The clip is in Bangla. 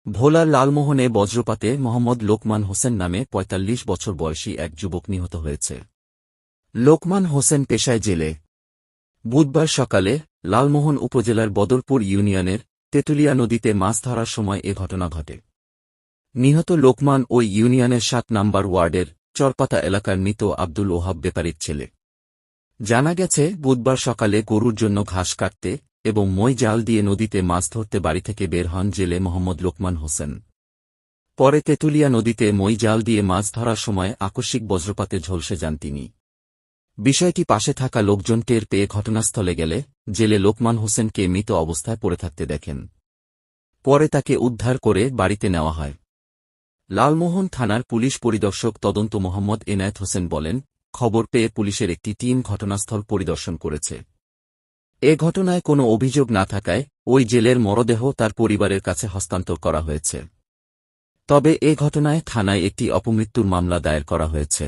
ভোলার লালমোহনে বজ্রপাতে মোহাম্মদ লোকমান হোসেন নামে ৪৫ বছর বয়সী এক যুবক নিহত হয়েছে। লোকমান হোসেন পেশায় জেলে। বুধবার সকালে লালমোহন উপজেলার বদরপুর ইউনিয়নের তেঁতুলিয়া নদীতে মাছ ধরার সময় এ ঘটনা ঘটে। নিহত লোকমান ওই ইউনিয়নের ৭ নম্বর ওয়ার্ডের চরপাতা এলাকার মৃত আব্দুল ওহাব ব্যাপারীর ছেলে। জানা গেছে, বুধবার সকালে গরুর জন্য ঘাস কাটতে এবং মই জাল দিয়ে নদীতে মাছ ধরতে বাড়ি থেকে বের হন জেলে মোহাম্মদ লোকমান হোসেন। পরে তেঁতুলিয়া নদীতে মই জাল দিয়ে মাছ ধরার সময় আকস্মিক বজ্রপাতে ঝলসে যান তিনি। বিষয়টি পাশে থাকা লোকজন টের পেয়ে ঘটনাস্থলে গেলে জেলে লোকমান হোসেনকে মৃত অবস্থায় পড়ে থাকতে দেখেন। পরে তাকে উদ্ধার করে বাড়িতে নেওয়া হয়। লালমোহন থানার পুলিশ পরিদর্শক তদন্ত মোহাম্মদ এনায়েত হোসেন বলেন, খবর পেয়ে পুলিশের একটি টিম ঘটনাস্থল পরিদর্শন করেছে। এ ঘটনায় কোনো অভিযোগ না থাকায় ওই জেলের মরদেহ তার পরিবারের কাছে হস্তান্তর করা হয়েছে। তবে এ ঘটনায় থানায় একটি অপমৃত্যুর মামলা দায়ের করা হয়েছে।